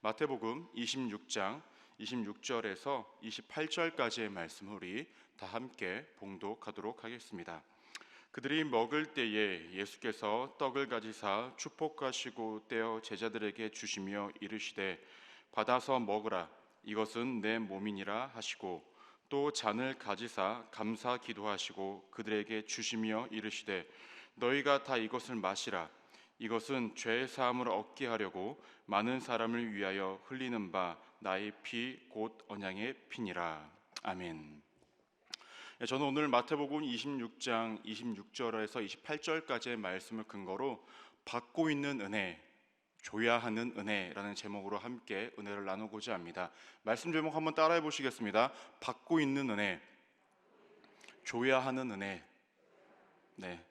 마태복음 26장 26절에서 28절까지의 말씀을 우리 다 함께 봉독하도록 하겠습니다. 그들이 먹을 때에 예수께서 떡을 가지사 축복하시고 떼어 제자들에게 주시며 이르시되 받아서 먹으라, 이것은 내 몸이니라 하시고, 또 잔을 가지사 감사 기도하시고 그들에게 주시며 이르시되 너희가 다 이것을 마시라, 이것은 죄 사함을 얻게 하려고 많은 사람을 위하여 흘리는 바 나의 피 곧 언약의 피니라. 아멘. 저는 오늘 마태복음 26장 26절에서 28절까지의 말씀을 근거로 받고 있는 은혜, 줘야 하는 은혜라는 제목으로 함께 은혜를 나누고자 합니다. 말씀 제목 한번 따라해 보시겠습니다. 받고 있는 은혜, 줘야 하는 은혜. 네,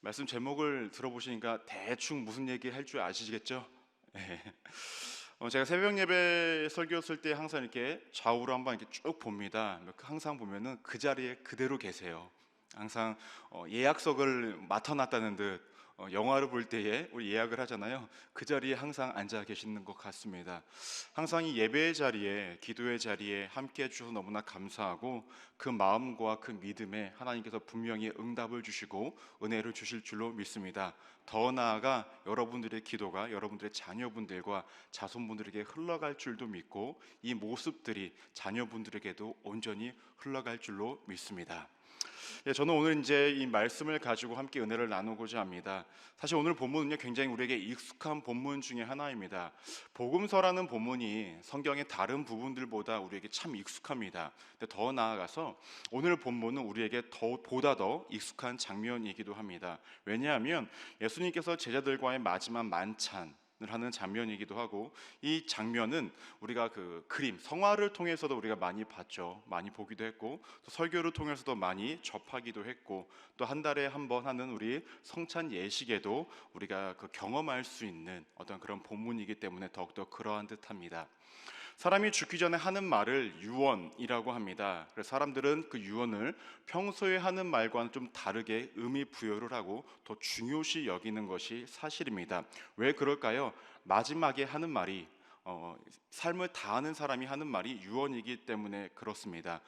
말씀 제목을 들어보시니까 대충 무슨 얘기 할 줄 아시겠죠? 네. 제가 새벽 예배 설교했을 때 항상 이렇게 좌우로 한번 이렇게 쭉 봅니다. 항상 보면은 그 자리에 그대로 계세요. 항상 예약석을 맡아놨다는 듯, 영화를 볼 때에 우리 예약을 하잖아요. 그 자리에 항상 앉아 계시는 것 같습니다. 항상 이 예배의 자리에, 기도의 자리에 함께 해주셔서 너무나 감사하고, 그 마음과 그 믿음에 하나님께서 분명히 응답을 주시고 은혜를 주실 줄로 믿습니다. 더 나아가 여러분들의 기도가 여러분들의 자녀분들과 자손분들에게 흘러갈 줄도 믿고, 이 모습들이 자녀분들에게도 온전히 흘러갈 줄로 믿습니다. 저는 오늘 이제 이 말씀을 가지고 함께 은혜를 나누고자 합니다. 사실 오늘 본문은요, 굉장히 우리에게 익숙한 본문 중에 하나입니다. 복음서라는 본문이 성경의 다른 부분들보다 우리에게 참 익숙합니다. 근데 더 나아가서 오늘 본문은 우리에게 보다 더 익숙한 장면이기도 합니다. 왜냐하면 예수님께서 제자들과의 마지막 만찬 하는 장면이기도 하고, 이 장면은 우리가 그 그림, 성화를 통해서도 우리가 많이 봤죠. 많이 보기도 했고, 또 설교를 통해서도 많이 접하기도 했고, 또 한 달에 한 번 하는 우리 성찬 예식에도 우리가 그 경험할 수 있는 어떤 그런 본문이기 때문에 더욱더 그러한 듯합니다. 사람이 죽기 전에 하는 말을 유언이라고 합니다. 그래서 사람들은 그 유언을 평소에 하는 말과는 좀 다르게 의미 부여를 하고 더 중요시 여기는 것이 사실입니다. 왜 그럴까요? 마지막에 하는 말이 삶을 다하는 사람이 하는 말이 유언이기 때문에 그렇습니다.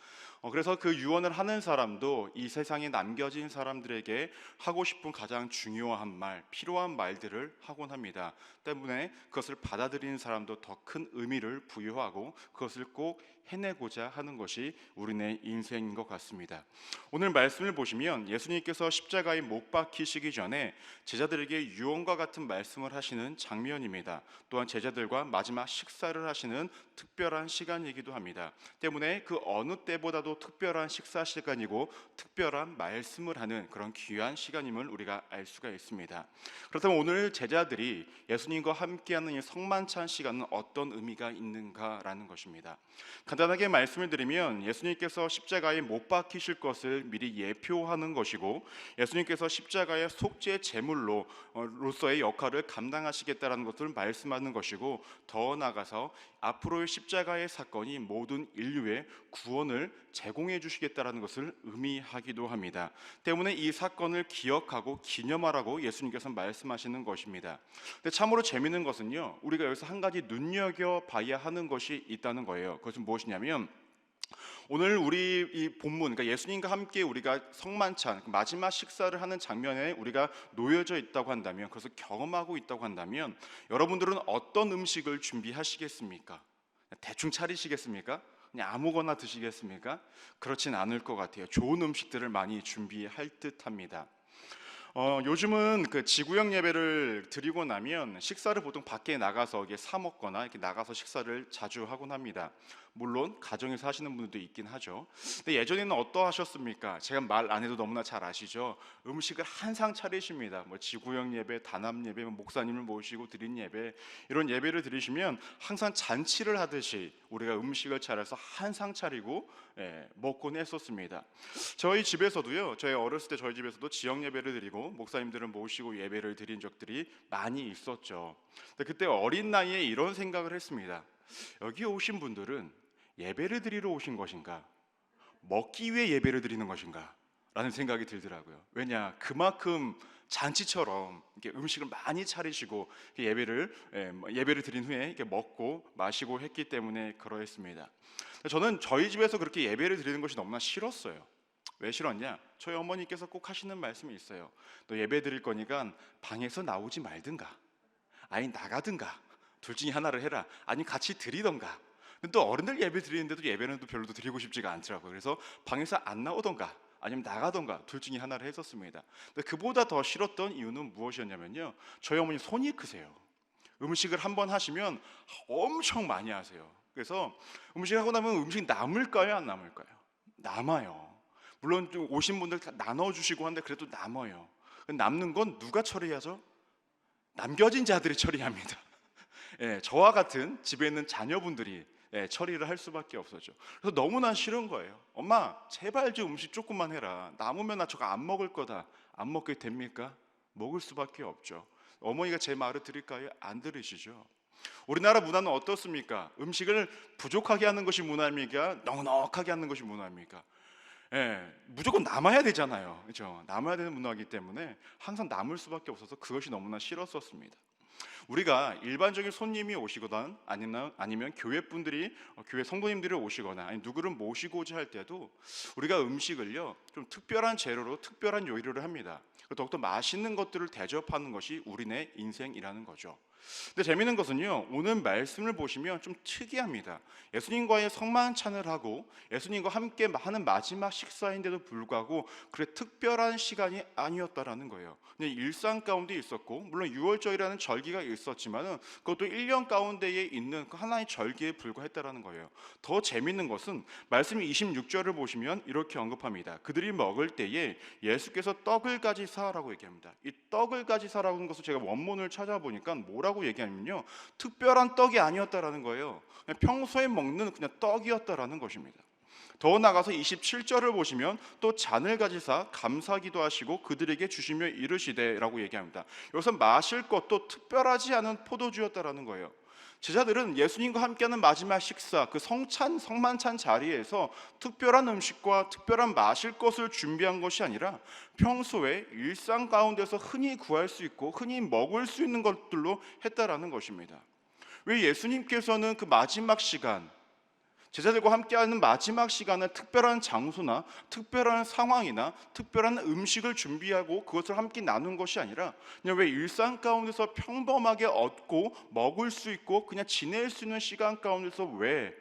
그래서 그 유언을 하는 사람도 이 세상에 남겨진 사람들에게 하고 싶은 가장 중요한 말, 필요한 말들을 하곤 합니다. 때문에 그것을 받아들이는 사람도 더 큰 의미를 부여하고 그것을 꼭 해내고자 하는 것이 우리네 인생인 것 같습니다. 오늘 말씀을 보시면 예수님께서 십자가에 못 박히시기 전에 제자들에게 유언과 같은 말씀을 하시는 장면입니다. 또한 제자들과 마지막 식사를 하시는 특별한 시간이기도 합니다. 때문에 그 어느 때보다도 특별한 식사 시간이고 특별한 말씀을 하는 그런 귀한 시간임을 우리가 알 수가 있습니다. 그렇다면 오늘 제자들이 예수님과 함께하는 이 성만찬 시간은 어떤 의미가 있는가라는 것입니다. 간단하게 말씀을 드리면 예수님께서 십자가에 못 박히실 것을 미리 예표하는 것이고, 예수님께서 십자가의 속죄 제물로서의 역할을 감당하시겠다라는 것을 말씀하는 것이고, 더 나아가서 앞으로의 십자가의 사건이 모든 인류의 구원을 제공해 주시겠다라는 것을 의미하기도 합니다. 때문에 이 사건을 기억하고 기념하라고 예수님께서 말씀하시는 것입니다. 근데 참으로 재미있는 것은요, 우리가 여기서 한 가지 눈여겨봐야 하는 것이 있다는 거예요. 그것은 무엇이냐면, 오늘 우리 이 본문, 그러니까 예수님과 함께 우리가 성만찬 마지막 식사를 하는 장면에 우리가 놓여져 있다고 한다면, 그래서 경험하고 있다고 한다면, 여러분들은 어떤 음식을 준비하시겠습니까? 대충 차리시겠습니까? 그냥 아무거나 드시겠습니까? 그렇진 않을 것 같아요. 좋은 음식들을 많이 준비할 듯합니다. 요즘은 그 지구형 예배를 드리고 나면 식사를 보통 밖에 나가서 이게 사 먹거나 이렇게 나가서 식사를 자주 하곤 합니다. 물론 가정에서 하시는 분들도 있긴 하죠. 근데 예전에는 어떠하셨습니까? 제가 말 안 해도 너무나 잘 아시죠? 음식을 한 상 차리십니다. 뭐 지구형 예배, 단합 예배, 목사님을 모시고 드린 예배, 이런 예배를 드리시면 항상 잔치를 하듯이 우리가 음식을 차려서 한 상 차리고 먹곤 했었습니다. 저희 집에서도요, 저희 어렸을 때 저희 집에서도 지역 예배를 드리고 목사님들을 모시고 예배를 드린 적들이 많이 있었죠. 근데 그때 어린 나이에 이런 생각을 했습니다. 여기 오신 분들은 예배를 드리러 오신 것인가? 먹기 위해 예배를 드리는 것인가? 라는 생각이 들더라고요. 왜냐, 그만큼 잔치처럼 이렇게 음식을 많이 차리시고 예배를 드린 후에 이렇게 먹고 마시고 했기 때문에 그러했습니다. 저는 저희 집에서 그렇게 예배를 드리는 것이 너무나 싫었어요. 왜 싫었냐? 저희 어머니께서 꼭 하시는 말씀이 있어요. 너 예배 드릴 거니까 방에서 나오지 말든가, 아니 나가든가, 둘 중에 하나를 해라. 아니 같이 드리던가. 근데 또 어른들 예배 드리는데도 예배는 또 별로 드리고 싶지가 않더라고요. 그래서 방에서 안 나오던가 아니면 나가던가 둘 중에 하나를 했었습니다. 근데 그보다 더 싫었던 이유는 무엇이었냐면요, 저희 어머니 손이 크세요. 음식을 한번 하시면 엄청 많이 하세요. 그래서 음식 하고 나면 음식 남을까요, 안 남을까요? 남아요. 물론 좀 오신 분들 다 나눠주시고 하는데 그래도 남아요. 남는 건 누가 처리하죠? 남겨진 자들이 처리합니다. 저와 같은 집에 있는 자녀분들이 처리를 할 수밖에 없었죠. 그래서 너무나 싫은 거예요. 엄마 제발 좀 음식 조금만 해라. 남으면 나 저거 안 먹을 거다. 안 먹게 됩니까? 먹을 수밖에 없죠. 어머니가 제 말을 들을까요? 안 들으시죠. 우리나라 문화는 어떻습니까? 음식을 부족하게 하는 것이 문화입니까? 넉넉하게 하는 것이 문화입니까? 무조건 남아야 되잖아요. 그렇죠? 남아야 되는 문화이기 때문에 항상 남을 수밖에 없어서 그것이 너무나 싫었었습니다. 우리가 일반적인 손님이 오시거나 아니면 교회 분들이 교회 성도님들이 오시거나 아니 누구를 모시고자 할 때도 우리가 음식을요 좀 특별한 재료로 특별한 요리를 합니다. 더욱더 맛있는 것들을 대접하는 것이 우리네 인생이라는 거죠. 근데 재미있는 것은요, 오늘 말씀을 보시면 좀 특이합니다. 예수님과의 성만찬을 하고 예수님과 함께 하는 마지막 식사인데도 불구하고 그래 특별한 시간이 아니었다라는 거예요. 그냥 일상 가운데 있었고, 물론 유월절이라는 절기가 있었지만은 그것도 1년 가운데에 있는 그 하나의 절기에 불과했다라는 거예요. 더 재미있는 것은 말씀 26절을 보시면 이렇게 언급합니다. 그들이 먹을 때에 예수께서 떡을 가지사라고 얘기합니다. 이 떡을 가지사라고 하는 것을 제가 원문을 찾아보니까 뭐라고 얘기하면요, 특별한 떡이 아니었다라는 거예요. 그냥 평소에 먹는 그냥 떡이었다라는 것입니다. 더 나아가서 27절을 보시면 또 잔을 가지사 감사기도 하시고 그들에게 주시며 이르시되라고 얘기합니다. 여기서 마실 것도 특별하지 않은 포도주였다라는 거예요. 제자들은 예수님과 함께하는 마지막 식사, 그 성만찬 자리에서 특별한 음식과 특별한 마실 것을 준비한 것이 아니라 평소에 일상 가운데서 흔히 구할 수 있고 흔히 먹을 수 있는 것들로 했다라는 것입니다. 왜 예수님께서는 그 마지막 시간, 제자들과 함께하는 마지막 시간에 특별한 장소나 특별한 상황이나 특별한 음식을 준비하고 그것을 함께 나눈 것이 아니라 그냥 왜 일상 가운데서 평범하게 얻고 먹을 수 있고 그냥 지낼 수 있는 시간 가운데서 왜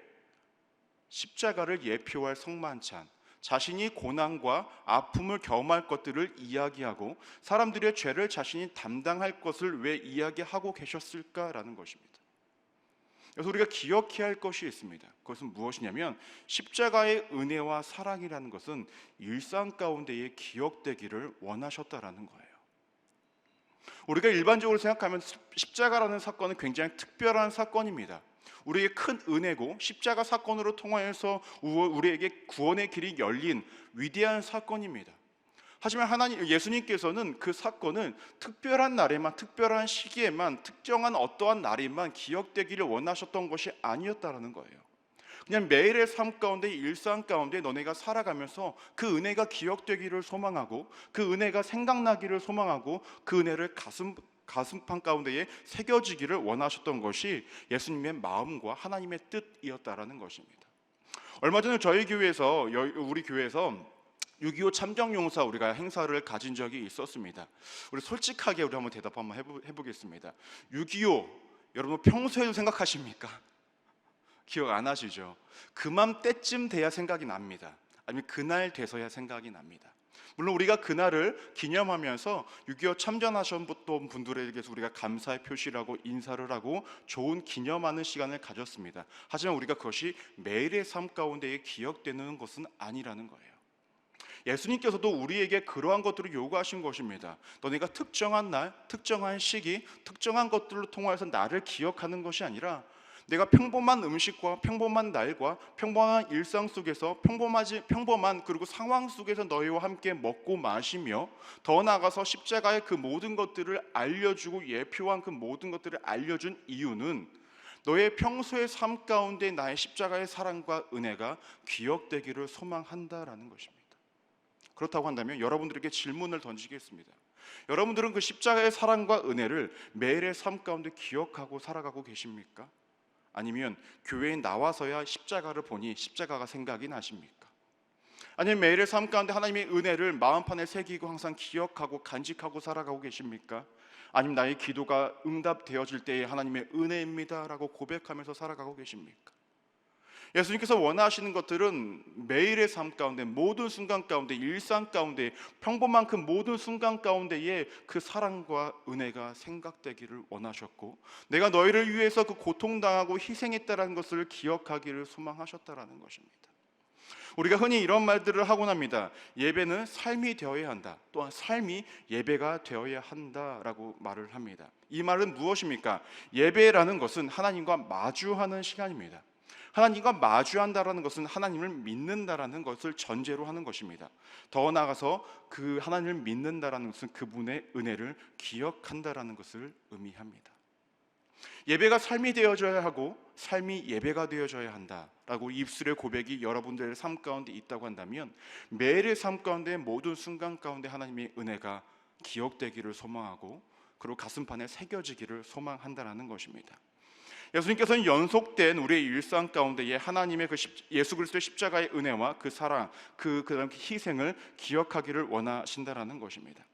십자가를 예표할 성만찬, 자신이 고난과 아픔을 경험할 것들을 이야기하고 사람들의 죄를 자신이 담당할 것을 왜 이야기하고 계셨을까라는 것입니다. 그래서 우리가 기억해야 할 것이 있습니다. 그것은 무엇이냐면 십자가의 은혜와 사랑이라는 것은 일상 가운데에 기억되기를 원하셨다라는 거예요. 우리가 일반적으로 생각하면 십자가라는 사건은 굉장히 특별한 사건입니다. 우리에게 큰 은혜고 십자가 사건으로 통하여서 우리에게 구원의 길이 열린 위대한 사건입니다. 하지만 예수님께서는 그 사건을 특별한 날에만, 특별한 시기에만, 특정한 어떠한 날에만 기억되기를 원하셨던 것이 아니었다라는 거예요. 그냥 매일의 삶 가운데, 일상 가운데 너네가 살아가면서 그 은혜가 기억되기를 소망하고 그 은혜가 생각나기를 소망하고 그 은혜를 가슴판 가운데에 새겨지기를 원하셨던 것이 예수님의 마음과 하나님의 뜻이었다라는 것입니다. 얼마 전에 우리 교회에서 6.25 참정용사 우리가 행사를 가진 적이 있었습니다. 우리 솔직하게 우리 한번 대답 한번 해보겠습니다. 6.25 여러분 평소에도 생각하십니까? 기억 안 하시죠? 그맘때쯤 돼야 생각이 납니다. 아니면 그날 돼서야 생각이 납니다. 물론 우리가 그날을 기념하면서 6.25 참전하셨던 분들에게서 우리가 감사의 표시라고 인사를 하고 좋은 기념하는 시간을 가졌습니다. 하지만 우리가 그것이 매일의 삶 가운데에 기억되는 것은 아니라는 거예요. 예수님께서도 우리에게 그러한 것들을 요구하신 것입니다. 너네가 특정한 날, 특정한 시기, 특정한 것들로 통하여서 나를 기억하는 것이 아니라 내가 평범한 음식과 평범한 날과 평범한 일상 속에서 평범한 그리고 상황 속에서 너희와 함께 먹고 마시며 더 나아가서 십자가의 그 모든 것들을 알려주고 예표한 그 모든 것들을 알려준 이유는 너의 평소의 삶 가운데 나의 십자가의 사랑과 은혜가 기억되기를 소망한다라는 것입니다. 그렇다고 한다면 여러분들에게 질문을 던지겠습니다. 여러분들은 그 십자가의 사랑과 은혜를 매일의 삶 가운데 기억하고 살아가고 계십니까? 아니면 교회에 나와서야 십자가를 보니 십자가가 생각이 나십니까? 아니면 매일의 삶 가운데 하나님의 은혜를 마음판에 새기고 항상 기억하고 간직하고 살아가고 계십니까? 아니면 나의 기도가 응답되어질 때에 하나님의 은혜입니다 라고 고백하면서 살아가고 계십니까? 예수님께서 원하시는 것들은 매일의 삶 가운데, 모든 순간 가운데, 일상 가운데, 평범한 그 모든 순간 가운데에 그 사랑과 은혜가 생각되기를 원하셨고, 내가 너희를 위해서 그 고통당하고 희생했다라는 것을 기억하기를 소망하셨다라는 것입니다. 우리가 흔히 이런 말들을 하곤 합니다. 예배는 삶이 되어야 한다. 또한 삶이 예배가 되어야 한다라고 말을 합니다. 이 말은 무엇입니까? 예배라는 것은 하나님과 마주하는 시간입니다. 하나님과 마주한다라는 것은 하나님을 믿는다라는 것을 전제로 하는 것입니다. 더 나아가서 그 하나님을 믿는다라는 것은 그분의 은혜를 기억한다라는 것을 의미합니다. 예배가 삶이 되어져야 하고 삶이 예배가 되어져야 한다라고 입술의 고백이 여러분들의 삶 가운데 있다고 한다면, 매일의 삶 가운데 모든 순간 가운데 하나님의 은혜가 기억되기를 소망하고 그리고 가슴판에 새겨지기를 소망한다라는 것입니다. 예수님께서는 연속된 우리의 일상 가운데에 하나님의 그 예수 그리스도의 십자가의 은혜와 그 사랑, 그다음 희생을 기억하기를 원하신다라는 것입니다.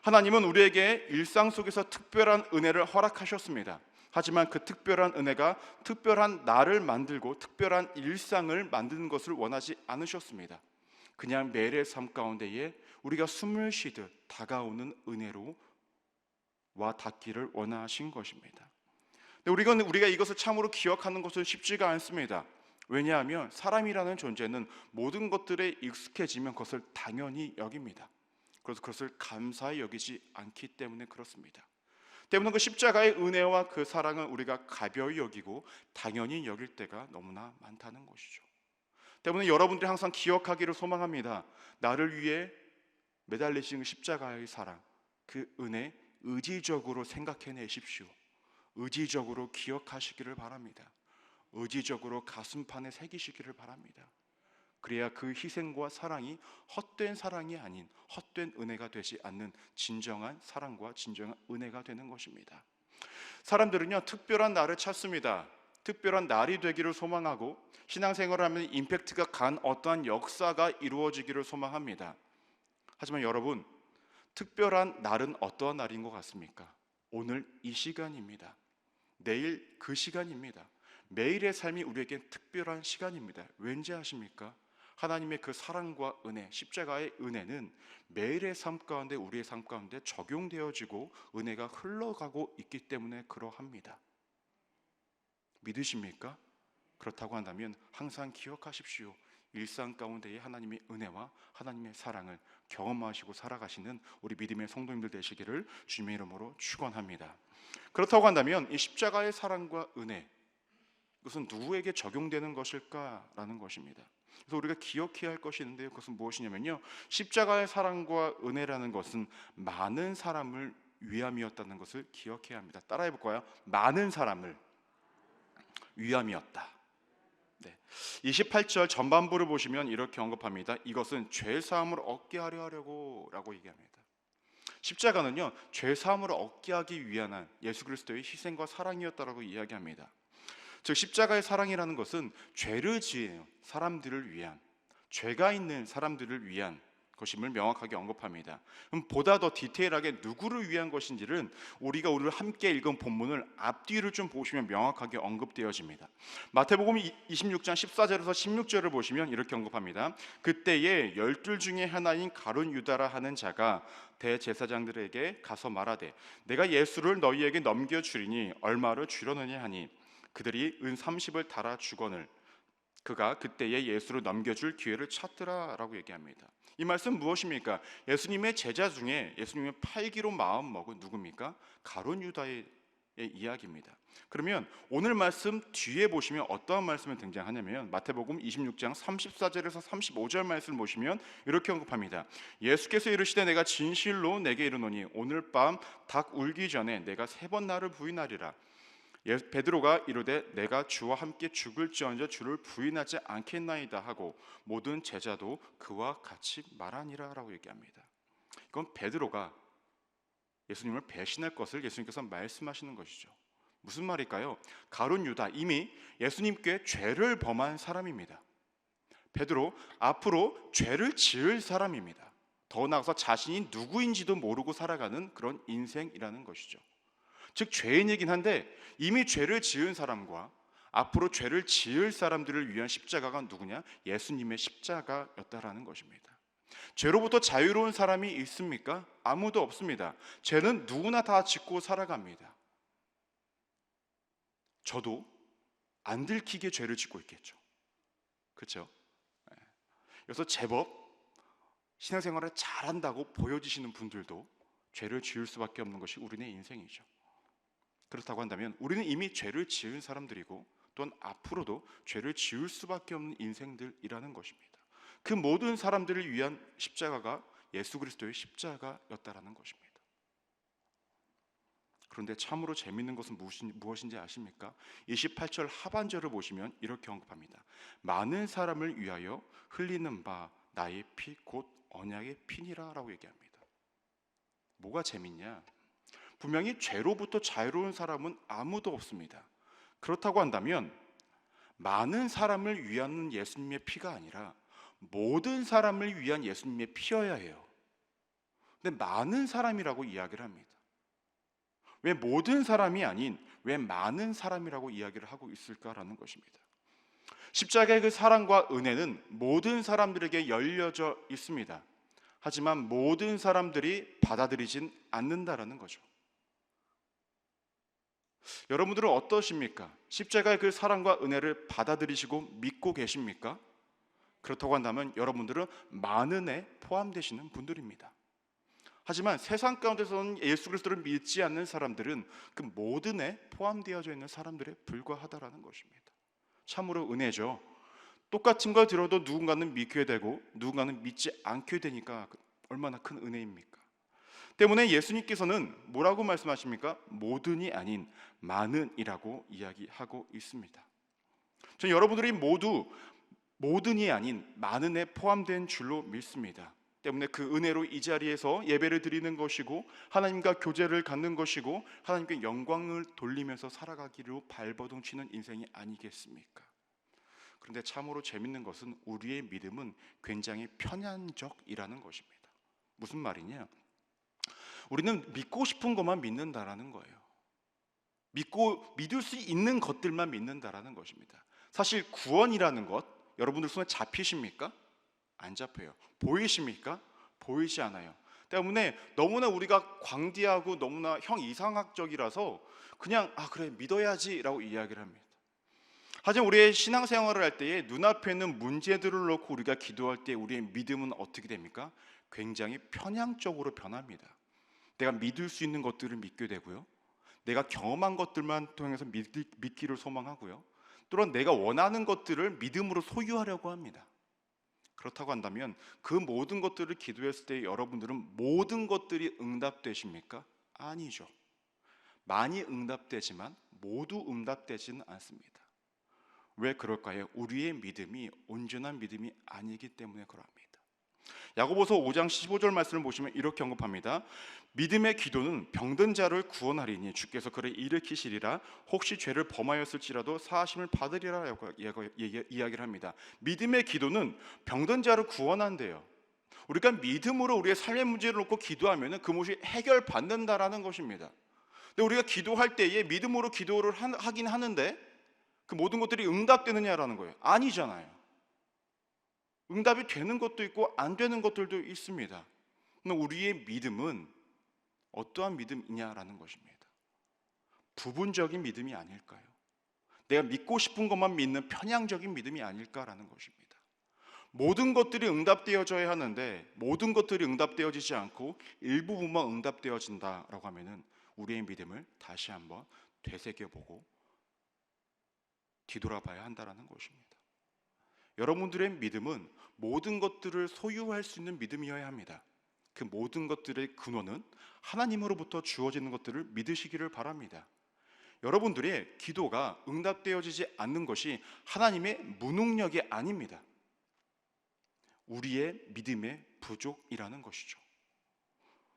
하나님은 우리에게 일상 속에서 특별한 은혜를 허락하셨습니다. 하지만 그 특별한 은혜가 특별한 나를 만들고 특별한 일상을 만드는 것을 원하지 않으셨습니다. 그냥 매일의 삶 가운데에 우리가 숨을 쉬듯 다가오는 은혜로 와 닿기를 원하신 것입니다. 근데 우리가 이것을 참으로 기억하는 것은 쉽지가 않습니다. 왜냐하면 사람이라는 존재는 모든 것들에 익숙해지면 그것을 당연히 여깁니다. 그래서 그것을 감사히 여기지 않기 때문에 그렇습니다. 때문에 그 십자가의 은혜와 그 사랑을 우리가 가벼이 여기고 당연히 여길 때가 너무나 많다는 것이죠. 때문에 여러분들이 항상 기억하기를 소망합니다. 나를 위해 매달리신 그 십자가의 사랑, 그 은혜 의지적으로 생각해내십시오. 의지적으로 기억하시기를 바랍니다. 의지적으로 가슴판에 새기시기를 바랍니다. 그래야 그 희생과 사랑이 헛된 사랑이 아닌 헛된 은혜가 되지 않는 진정한 사랑과 진정한 은혜가 되는 것입니다. 사람들은요, 특별한 날을 찾습니다. 특별한 날이 되기를 소망하고 신앙생활을 하면 임팩트가 간 어떠한 역사가 이루어지기를 소망합니다. 하지만 여러분, 특별한 날은 어떠한 날인 것 같습니까? 오늘 이 시간입니다. 내일 그 시간입니다. 매일의 삶이 우리에겐 특별한 시간입니다. 왠지 아십니까? 하나님의 그 사랑과 은혜, 십자가의 은혜는 매일의 삶 가운데, 우리의 삶 가운데 적용되어지고 은혜가 흘러가고 있기 때문에 그러합니다. 믿으십니까? 그렇다고 한다면 항상 기억하십시오. 일상 가운데의 하나님의 은혜와 하나님의 사랑을 경험하시고 살아가시는 우리 믿음의 성도님들 되시기를 주님의 이름으로 축원합니다. 그렇다고 한다면 이 십자가의 사랑과 은혜, 이것은 누구에게 적용되는 것일까라는 것입니다. 그래서 우리가 기억해야 할 것이 있는데요, 그것은 무엇이냐면요, 십자가의 사랑과 은혜라는 것은 많은 사람을 위함이었다는 것을 기억해야 합니다. 따라해 볼까요? 많은 사람을 위함이었다. 네. 28절 전반부를 보시면 이렇게 언급합니다. 이것은 죄 사함을 얻게 하려 하려고 라고 얘기합니다. 십자가는요, 죄 사함을 얻게 하기 위한 예수 그리스도의 희생과 사랑이었다라고 이야기합니다. 즉 십자가의 사랑이라는 것은 죄를 지은 사람들을 위한, 죄가 있는 사람들을 위한 것임을 명확하게 언급합니다. 그럼 보다 더 디테일하게 누구를 위한 것인지는 우리가 오늘 함께 읽은 본문을 앞뒤를 좀 보시면 명확하게 언급되어집니다. 마태복음 26장 14절에서 16절을 보시면 이렇게 언급합니다. 그때에 12 중에 하나인 가룟 유다라 하는 자가 대제사장들에게 가서 말하되 내가 예수를 너희에게 넘겨주리니 얼마를 주려느냐 하니 그들이 은 30을 달아 주거늘 그가 그때에 예수를 넘겨줄 기회를 찾더라 라고 얘기합니다. 이 말씀 무엇입니까? 예수님의 제자 중에 예수님의 팔기로 마음 먹은 누굽니까? 가룟 유다의 이야기입니다. 그러면 오늘 말씀 뒤에 보시면 어떠한 말씀이 등장하냐면 마태복음 26장 34절에서 35절 말씀 보시면 이렇게 언급합니다. 예수께서 이르시되 내가 진실로 내게 이르노니 오늘 밤 닭 울기 전에 내가 3번 나를 부인하리라. 베드로가 이르되 내가 주와 함께 죽을지언정 주를 부인하지 않겠나이다 하고 모든 제자도 그와 같이 말하니라라고 얘기합니다. 이건 베드로가 예수님을 배신할 것을 예수님께서 말씀하시는 것이죠. 무슨 말일까요? 가룟 유다, 이미 예수님께 죄를 범한 사람입니다. 베드로, 앞으로 죄를 지을 사람입니다. 더 나아가서 자신이 누구인지도 모르고 살아가는 그런 인생이라는 것이죠. 즉 죄인이긴 한데 이미 죄를 지은 사람과 앞으로 죄를 지을 사람들을 위한 십자가가 누구냐? 예수님의 십자가였다라는 것입니다. 죄로부터 자유로운 사람이 있습니까? 아무도 없습니다. 죄는 누구나 다 짓고 살아갑니다. 저도 안 들키게 죄를 짓고 있겠죠. 그렇죠? 그래서 제법 신앙생활을 잘한다고 보여지시는 분들도 죄를 지을 수밖에 없는 것이 우리네 인생이죠. 그렇다고 한다면 우리는 이미 죄를 지은 사람들이고 또한 앞으로도 죄를 지을 수밖에 없는 인생들이라는 것입니다. 그 모든 사람들을 위한 십자가가 예수 그리스도의 십자가였다라는 것입니다. 그런데 참으로 재미있는 것은 무엇인지 아십니까? 28절 하반절을 보시면 이렇게 언급합니다. 많은 사람을 위하여 흘리는 바 나의 피 곧 언약의 피니라 라고 얘기합니다. 뭐가 재밌냐? 분명히 죄로부터 자유로운 사람은 아무도 없습니다. 그렇다고 한다면 많은 사람을 위한 예수님의 피가 아니라 모든 사람을 위한 예수님의 피여야 해요. 근데 많은 사람이라고 이야기를 합니다. 왜 모든 사람이 아닌 왜 많은 사람이라고 이야기를 하고 있을까라는 것입니다. 십자가의 그 사랑과 은혜는 모든 사람들에게 열려져 있습니다. 하지만 모든 사람들이 받아들이진 않는다라는 거죠. 여러분들은 어떠십니까? 십자가의 그 사랑과 은혜를 받아들이시고 믿고 계십니까? 그렇다고 한다면 여러분들은 많은에 포함되시는 분들입니다. 하지만 세상 가운데서는 예수 그리스도를 믿지 않는 사람들은 그 모든에 포함되어져 있는 사람들에 불과하다라는 것입니다. 참으로 은혜죠. 똑같은 걸 들어도 누군가는 믿게 되고 누군가는 믿지 않게 되니까 얼마나 큰 은혜입니까? 때문에 예수님께서는 뭐라고 말씀하십니까? 모든이 아닌 많은이라고 이야기하고 있습니다. 저는 여러분들이 모두 모든이 아닌 많은에 포함된 줄로 믿습니다. 때문에 그 은혜로 이 자리에서 예배를 드리는 것이고 하나님과 교제를 갖는 것이고 하나님께 영광을 돌리면서 살아가기로 발버둥 치는 인생이 아니겠습니까? 그런데 참으로 재밌는 것은 우리의 믿음은 굉장히 편향적이라는 것입니다. 무슨 말이냐? 우리는 믿고 싶은 것만 믿는다라는 거예요. 믿을 수 있는 것들만 믿는다라는 것입니다. 사실 구원이라는 것 여러분들 손에 잡히십니까? 안 잡혀요. 보이십니까? 보이지 않아요. 때문에 너무나 우리가 광대하고 너무나 형이상학적이라서 그냥 그래 믿어야지라고 이야기를 합니다. 하지만 우리의 신앙생활을 할 때에 눈앞에 있는 문제들을 놓고 우리가 기도할 때 우리의 믿음은 어떻게 됩니까? 굉장히 편향적으로 변합니다. 내가 믿을 수 있는 것들을 믿게 되고요. 내가 경험한 것들만 통해서 믿기를 소망하고요. 또한 내가 원하는 것들을 믿음으로 소유하려고 합니다. 그렇다고 한다면 그 모든 것들을 기도했을 때 여러분들은 모든 것들이 응답되십니까? 아니죠. 많이 응답되지만 모두 응답되지는 않습니다. 왜 그럴까요? 우리의 믿음이 온전한 믿음이 아니기 때문에 그럽니다. 야고보서 5장 15절 말씀을 보시면 이렇게 언급합니다. 믿음의 기도는 병든 자를 구원하리니 주께서 그를 일으키시리라. 혹시 죄를 범하였을지라도 사하심을 받으리라라고 이야기를 합니다. 믿음의 기도는 병든 자를 구원한대요. 우리가 믿음으로 우리의 삶의 문제를 놓고 기도하면 그것이 해결받는다라는 것입니다. 근데 우리가 기도할 때에 믿음으로 기도를 하긴 하는데 그 모든 것들이 응답되느냐라는 거예요. 아니잖아요. 응답이 되는 것도 있고 안 되는 것들도 있습니다. 그럼 우리의 믿음은 어떠한 믿음이냐라는 것입니다. 부분적인 믿음이 아닐까요? 내가 믿고 싶은 것만 믿는 편향적인 믿음이 아닐까라는 것입니다. 모든 것들이 응답되어져야 하는데 모든 것들이 응답되어지지 않고 일부분만 응답되어진다라고 하면은 우리의 믿음을 다시 한번 되새겨보고 뒤돌아봐야 한다라는 것입니다. 여러분들의 믿음은 모든 것들을 소유할 수 있는 믿음이어야 합니다. 그 모든 것들의 근원은 하나님으로부터 주어지는 것들을 믿으시기를 바랍니다. 여러분들의 기도가 응답되어지지 않는 것이 하나님의 무능력이 아닙니다. 우리의 믿음의 부족이라는 것이죠.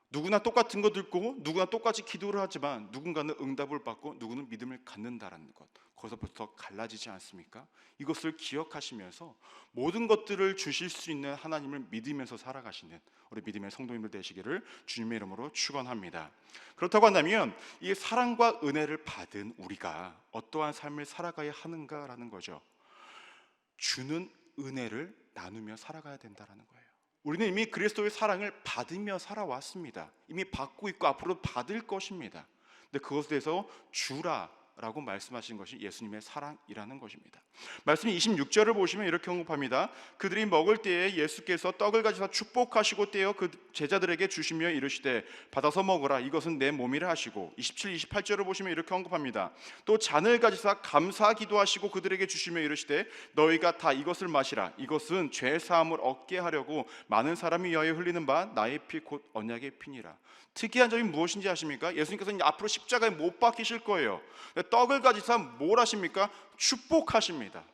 누구나 똑같은 거 듣고 누구나 똑같이 기도를 하지만 누군가는 응답을 받고 누구는 믿음을 갖는다라는 것, 거기서부터 갈라지지 않습니까? 이것을 기억하시면서 모든 것들을 주실 수 있는 하나님을 믿으면서 살아가시는 우리 믿음의 성도님들 되시기를 주님의 이름으로 축원합니다. 그렇다고 한다면 이 사랑과 은혜를 받은 우리가 어떠한 삶을 살아가야 하는가라는 거죠. 주는 은혜를 나누며 살아가야 된다라는 거예요. 우리는 이미 그리스도의 사랑을 받으며 살아왔습니다. 이미 받고 있고 앞으로 받을 것입니다. 근데 그것에 대해서 주라라고 말씀하신 것이 예수님의 사랑이라는 것입니다. 말씀 26절을 보시면 이렇게 언급합니다. 그들이 먹을 때에 예수께서 떡을 가지사 축복하시고 떼어 그 제자들에게 주시며 이르시되 받아서 먹으라 이것은 내 몸이라 하시고 27, 28절을 보시면 이렇게 언급합니다. 또 잔을 가지사 감사 기도하시고 그들에게 주시며 이르시되 너희가 다 이것을 마시라 이것은 죄 사함을 얻게 하려고 많은 사람이 위하여 흘리는 바 나의 피 곧 언약의 피니라. 특이한 점이 무엇인지 아십니까? 예수님께서는 앞으로 십자가에 못 박히실 거예요. 떡을 가지사 뭘 하십니까? 축복하십니다.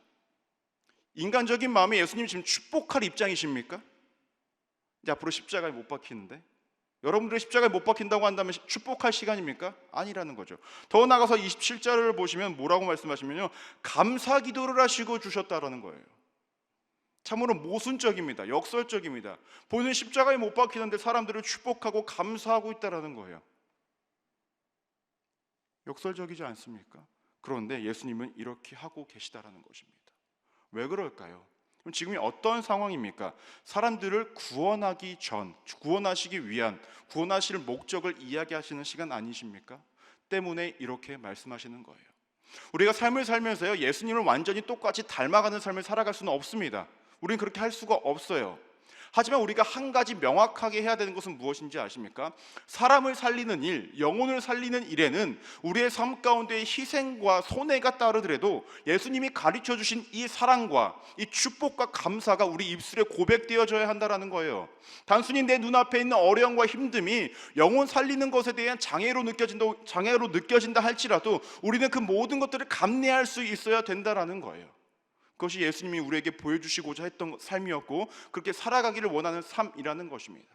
인간적인 마음에 예수님 지금 축복할 입장이십니까? 이제 앞으로 십자가에 못 박히는데 여러분들이 십자가에 못 박힌다고 한다면 축복할 시간입니까? 아니라는 거죠. 더 나아가서 27절을 보시면 뭐라고 말씀하시면요, 감사 기도를 하시고 주셨다라는 거예요. 참으로 모순적입니다. 역설적입니다. 본인 십자가에 못 박히는데 사람들을 축복하고 감사하고 있다라는 거예요. 역설적이지 않습니까? 그런데 예수님은 이렇게 하고 계시다라는 것입니다. 왜 그럴까요? 그럼 지금이 어떤 상황입니까? 사람들을 구원하기 전, 구원하시기 위한, 구원하실 목적을 이야기하시는 시간 아니십니까? 때문에 이렇게 말씀하시는 거예요. 우리가 삶을 살면서요, 예수님을 완전히 똑같이 닮아가는 삶을 살아갈 수는 없습니다. 우리는 그렇게 할 수가 없어요. 하지만 우리가 한 가지 명확하게 해야 되는 것은 무엇인지 아십니까? 사람을 살리는 일, 영혼을 살리는 일에는 우리의 삶 가운데 희생과 손해가 따르더라도 예수님이 가르쳐 주신 이 사랑과 이 축복과 감사가 우리 입술에 고백되어져야 한다는 거예요. 단순히 내 눈앞에 있는 어려움과 힘듦이 영혼 살리는 것에 대한 장애로 느껴진다 할지라도 우리는 그 모든 것들을 감내할 수 있어야 된다는 거예요. 그것이 예수님이 우리에게 보여주시고자 했던 삶이었고 그렇게 살아가기를 원하는 삶이라는 것입니다.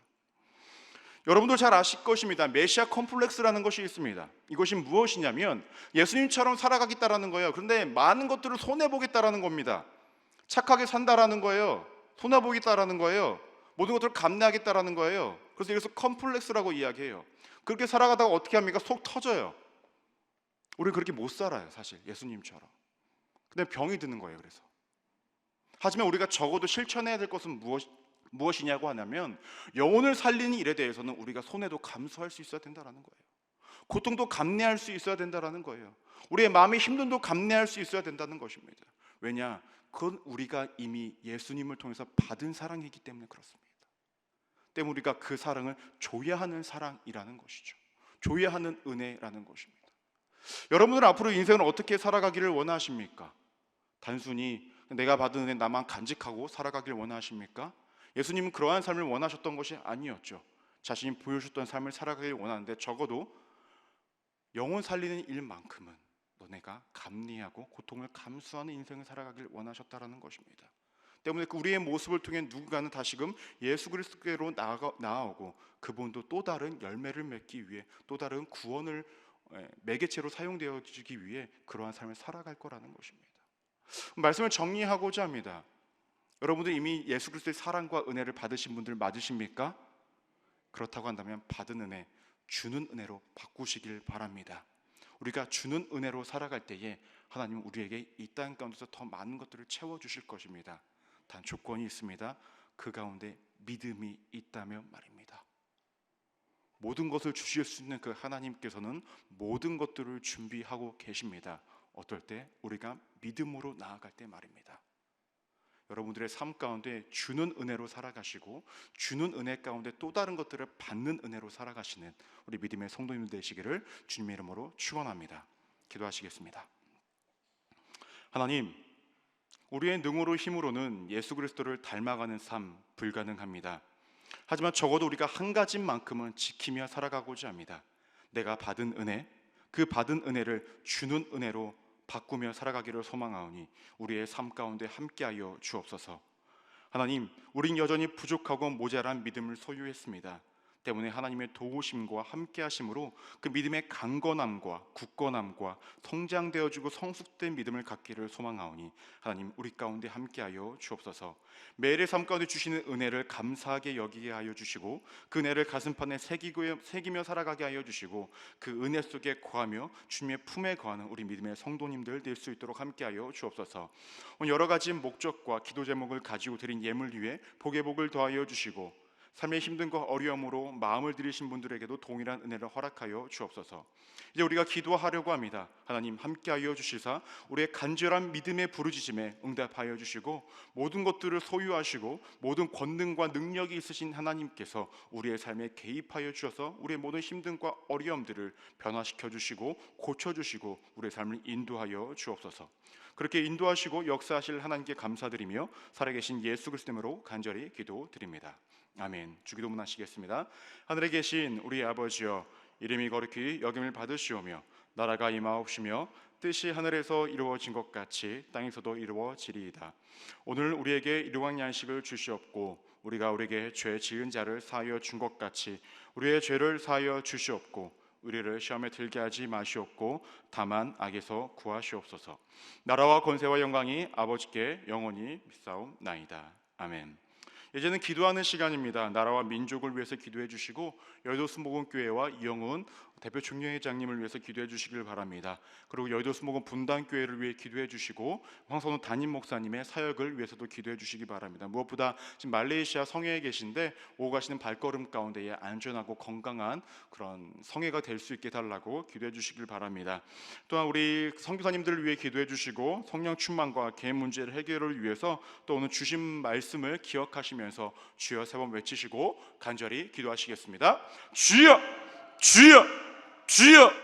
여러분도 잘 아실 것입니다. 메시아 컴플렉스라는 것이 있습니다. 이것이 무엇이냐면 예수님처럼 살아가겠다라는 거예요. 그런데 많은 것들을 손해보겠다라는 겁니다. 착하게 산다라는 거예요. 손해보겠다라는 거예요. 모든 것들을 감내하겠다라는 거예요. 그래서 이것을 컴플렉스라고 이야기해요. 그렇게 살아가다가 어떻게 합니까? 속 터져요. 우리 그렇게 못 살아요, 사실 예수님처럼. 근데 병이 드는 거예요. 그래서 하지만 우리가 적어도 실천해야 될 것은 무엇이냐고 하냐면 영혼을 살리는 일에 대해서는 우리가 손해도 감수할 수 있어야 된다는 거예요. 고통도 감내할 수 있어야 된다는 거예요. 우리의 마음의 힘듦도 감내할 수 있어야 된다는 것입니다. 왜냐? 그건 우리가 이미 예수님을 통해서 받은 사랑이기 때문에 그렇습니다. 때문에 우리가 그 사랑을 줘야 하는 사랑이라는 것이죠. 줘야 하는 은혜라는 것입니다. 여러분들은 앞으로 인생을 어떻게 살아가기를 원하십니까? 단순히 내가 받은 은혜 나만 간직하고 살아가길 원하십니까? 예수님은 그러한 삶을 원하셨던 것이 아니었죠. 자신이 보여주셨던 삶을 살아가길 원하는데 적어도 영혼 살리는 일만큼은 너네가 감리하고 고통을 감수하는 인생을 살아가길 원하셨다라는 것입니다. 때문에 우리의 모습을 통해 누군가는 다시금 예수 그리스도께로 나아오고 그분도 또 다른 열매를 맺기 위해 또 다른 구원을 매개체로 사용되어지기 위해 그러한 삶을 살아갈 거라는 것입니다. 말씀을 정리하고자 합니다. 여러분들 이미 예수 그리스도의 사랑과 은혜를 받으신 분들 맞으십니까? 그렇다고 한다면 받은 은혜, 주는 은혜로 바꾸시길 바랍니다. 우리가 주는 은혜로 살아갈 때에 하나님은 우리에게 이 땅 가운데서 더 많은 것들을 채워주실 것입니다. 단 조건이 있습니다. 그 가운데 믿음이 있다면 말입니다. 모든 것을 주실 수 있는 그 하나님께서는 모든 것들을 준비하고 계십니다. 어떨 때? 우리가 믿음으로 나아갈 때 말입니다. 여러분들의 삶 가운데 주는 은혜로 살아가시고 주는 은혜 가운데 또 다른 것들을 받는 은혜로 살아가시는 우리 믿음의 성도님들 되시기를 주님의 이름으로 축원합니다. 기도하시겠습니다. 하나님, 우리의 능으로 힘으로는 예수 그리스도를 닮아가는 삶 불가능합니다. 하지만 적어도 우리가 한 가지만큼은 지키며 살아가고자 합니다. 내가 받은 은혜, 그 받은 은혜를 주는 은혜로 바꾸며 살아가기를 소망하오니 우리의 삶 가운데 함께하여 주옵소서. 하나님, 우린 여전히 부족하고 모자란 믿음을 소유했습니다. 때문에 하나님의 도우심과 함께하심으로 그 믿음의 강건함과 굳건함과 성장되어지고 성숙된 믿음을 갖기를 소망하오니 하나님, 우리 가운데 함께하여 주옵소서. 매일의 삶 가운데 주시는 은혜를 감사하게 여기게 하여 주시고 그 은혜를 가슴판에 새기며 살아가게 하여 주시고 그 은혜 속에 거하며 주님의 품에 거하는 우리 믿음의 성도님들 될 수 있도록 함께하여 주옵소서. 오늘 여러 가지 목적과 기도 제목을 가지고 드린 예물 위에 복의 복을 더하여 주시고 삶의 힘듦과 어려움으로 마음을 들이신 분들에게도 동일한 은혜를 허락하여 주옵소서. 이제 우리가 기도하려고 합니다. 하나님, 함께하여 주시사 우리의 간절한 믿음의 부르짖음에 응답하여 주시고 모든 것들을 소유하시고 모든 권능과 능력이 있으신 하나님께서 우리의 삶에 개입하여 주셔서 우리의 모든 힘듦과 어려움들을 변화시켜 주시고 고쳐주시고 우리의 삶을 인도하여 주옵소서. 그렇게 인도하시고 역사하실 하나님께 감사드리며 살아계신 예수 그리스도로 간절히 기도드립니다. 아멘. 주기도문 하시겠습니다. 하늘에 계신 우리 아버지여, 이름이 거룩히 여김을 받으시오며 나라가 임하옵시며 뜻이 하늘에서 이루어진 것 같이 땅에서도 이루어지리이다. 오늘 우리에게 일용할 양식을 주시옵고 우리가 우리에게 죄 지은 자를 사하여 준 것 같이 우리의 죄를 사하여 주시옵고 우리를 시험에 들게 하지 마시옵고 다만 악에서 구하시옵소서. 나라와 권세와 영광이 아버지께 영원히 밌사옵나이다. 아멘. 이제는 기도하는 시간입니다. 나라와 민족을 위해서 기도해 주시고 여의도 수목원교회와 이영훈 대표 총회장님을 위해서 기도해 주시길 바랍니다. 그리고 여의도 수목원 분당교회를 위해 기도해 주시고 황선우 담임 목사님의 사역을 위해서도 기도해 주시기 바랍니다. 무엇보다 지금 말레이시아 성회에 계신데 오고 가시는 발걸음 가운데에 안전하고 건강한 그런 성회가 될 수 있게 달라고 기도해 주시길 바랍니다. 또한 우리 선교사님들을 위해 기도해 주시고 성령 충만과 개인 문제를 해결을 위해서 또 오늘 주신 말씀을 기억하시면서 주여 세 번 외치시고 간절히 기도하시겠습니다. 주여, 주여, 주여.